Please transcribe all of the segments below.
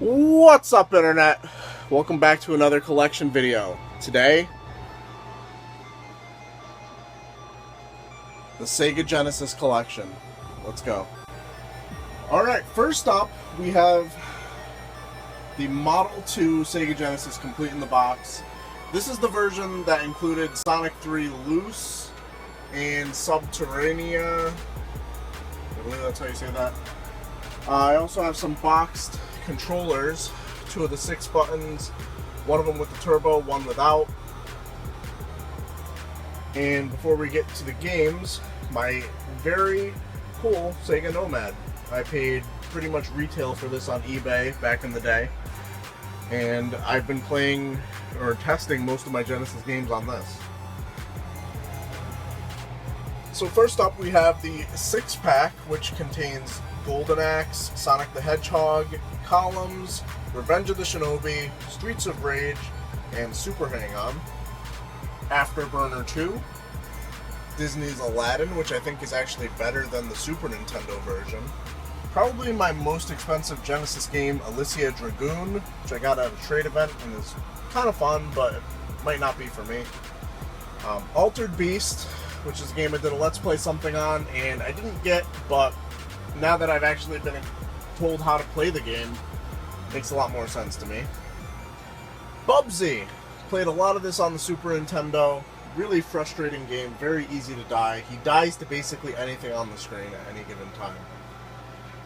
What's up, Internet? Welcome back to another collection video. Today, the Sega Genesis collection. Let's go. Alright, first up, we have the Model 2 Sega Genesis complete in the box. This is the version that included Sonic 3 Loose and Subterranea. I believe that's how you say that. I also have some boxed controllers, 2 of the 6 buttons, one of them with the turbo, one without. And before we get to the games, my very cool Sega Nomad. I paid pretty much retail for this on eBay back in the day, and I've been playing or testing most of my Genesis games on this. So first up, we have the 6-pack, which contains Golden Axe, Sonic the Hedgehog, Columns, Revenge of the Shinobi, Streets of Rage, and Super Hang-On. Afterburner 2, Disney's Aladdin, which I think is actually better than the Super Nintendo version. Probably my most expensive Genesis game, Alicia Dragoon, which I got at a trade event and is kind of fun, but it might not be for me. Altered Beast, which is a game I did a Let's Play something on, and I didn't get, but now that I've actually been told how to play the game, it makes a lot more sense to me. Bubsy. Played a lot of this on the Super Nintendo. Really frustrating game, very easy to die. He dies to basically anything on the screen at any given time.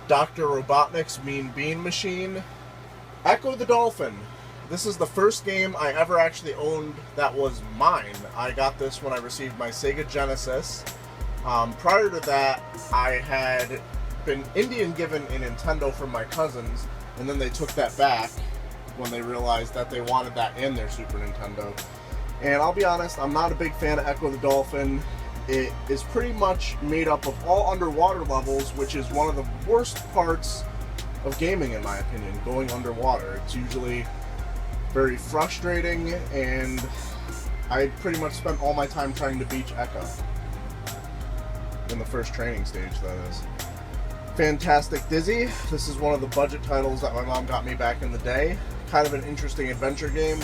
Dr. Robotnik's Mean Bean Machine. Ecco the Dolphin. This is the first game I ever actually owned that was mine. I got this when I received my Sega Genesis. Prior to that, I had been Indian given a Nintendo from my cousins, and then they took that back when they realized that they wanted that in their Super Nintendo. And I'll be honest, I'm not a big fan of Ecco the Dolphin. It is pretty much made up of all underwater levels, which is one of the worst parts of gaming in my opinion, going underwater. It's usually very frustrating, and I pretty much spent all my time trying to beach Ecco. In the first training stage, that is. Fantastic Dizzy. This is one of the budget titles that my mom got me back in the day. Kind of an interesting adventure game.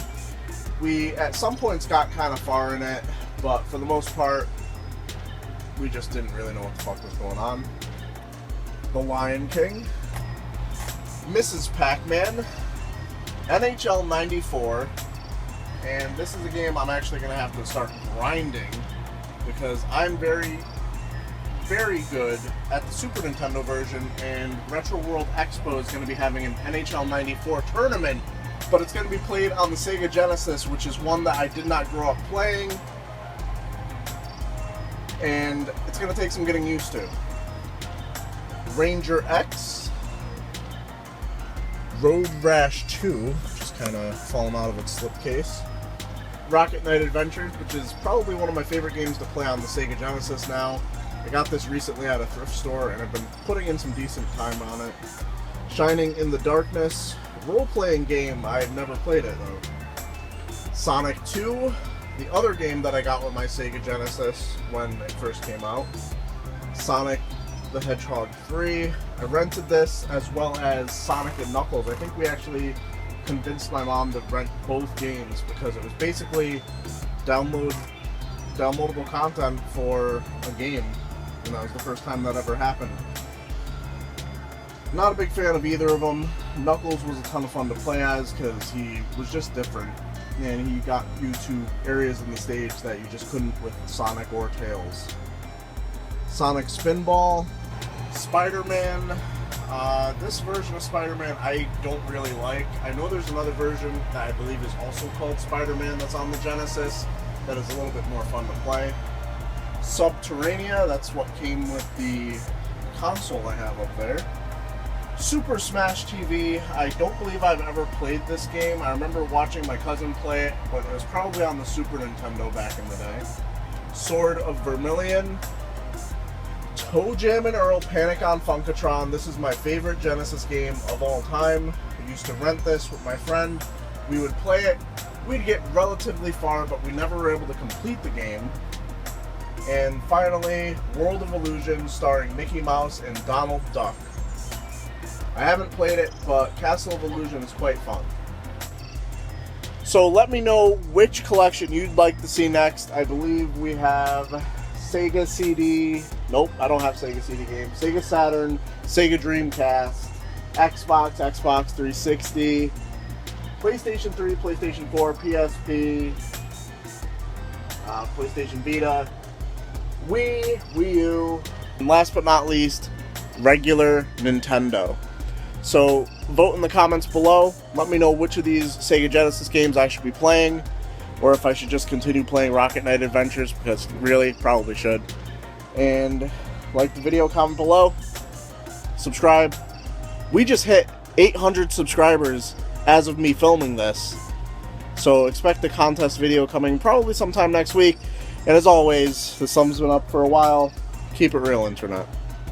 We, at some points, got kind of far in it, but for the most part, we just didn't really know what the fuck was going on. The Lion King. Mrs. Pac-Man. NHL 94, and this is a game I'm actually going to have to start grinding, because I'm very good at the Super Nintendo version, and Retro World Expo is going to be having an NHL 94 tournament, but it's going to be played on the Sega Genesis, which is one that I did not grow up playing, and it's going to take some getting used to. Ranger X. Road Rash 2, just kind of fallen out of its slipcase. Rocket Knight Adventures, which is probably one of my favorite games to play on the Sega Genesis now. I got this recently at a thrift store, and I've been putting in some decent time on it. Shining in the Darkness, role-playing game. I've never played it, though. Sonic 2, the other game that I got with my Sega Genesis when it first came out. Sonic the Hedgehog 3. I rented this, as well as Sonic and Knuckles. I think we actually convinced my mom to rent both games because it was basically downloadable content for a game, and that was the first time that ever happened. Not a big fan of either of them. Knuckles was a ton of fun to play as because he was just different, and he got you to areas in the stage that you just couldn't with Sonic or Tails. Sonic Spinball. Spider-Man. This version of Spider-Man I don't really like. I know there's another version that I believe is also called Spider-Man that's on the Genesis that is a little bit more fun to play. Subterranea, that's what came with the console I have up there. Super Smash TV, I don't believe I've ever played this game. I remember watching my cousin play it, but it was probably on the Super Nintendo back in the day. Sword of Vermilion. Toejam and Earl Panic on Funkotron. This is my favorite Genesis game of all time. I used to rent this with my friend. We would play it. We'd get relatively far, but we never were able to complete the game. And finally, World of Illusion, starring Mickey Mouse and Donald Duck. I haven't played it, but Castle of Illusion is quite fun. So let me know which collection you'd like to see next. I believe we have Sega CD. Nope, I don't have Sega CD games. Sega Saturn, Sega Dreamcast, Xbox, Xbox 360, PlayStation 3, PlayStation 4, PSP, PlayStation Vita, Wii, Wii U, and last but not least, regular Nintendo. So vote in the comments below. Let me know which of these Sega Genesis games I should be playing, or if I should just continue playing Rocket Knight Adventures, because really, probably should. And like the video, comment below, subscribe. We just hit 800 subscribers as of me filming this, so expect the contest video coming probably sometime next week. And as always, the thumb's been up for a while. Keep it real, Internet.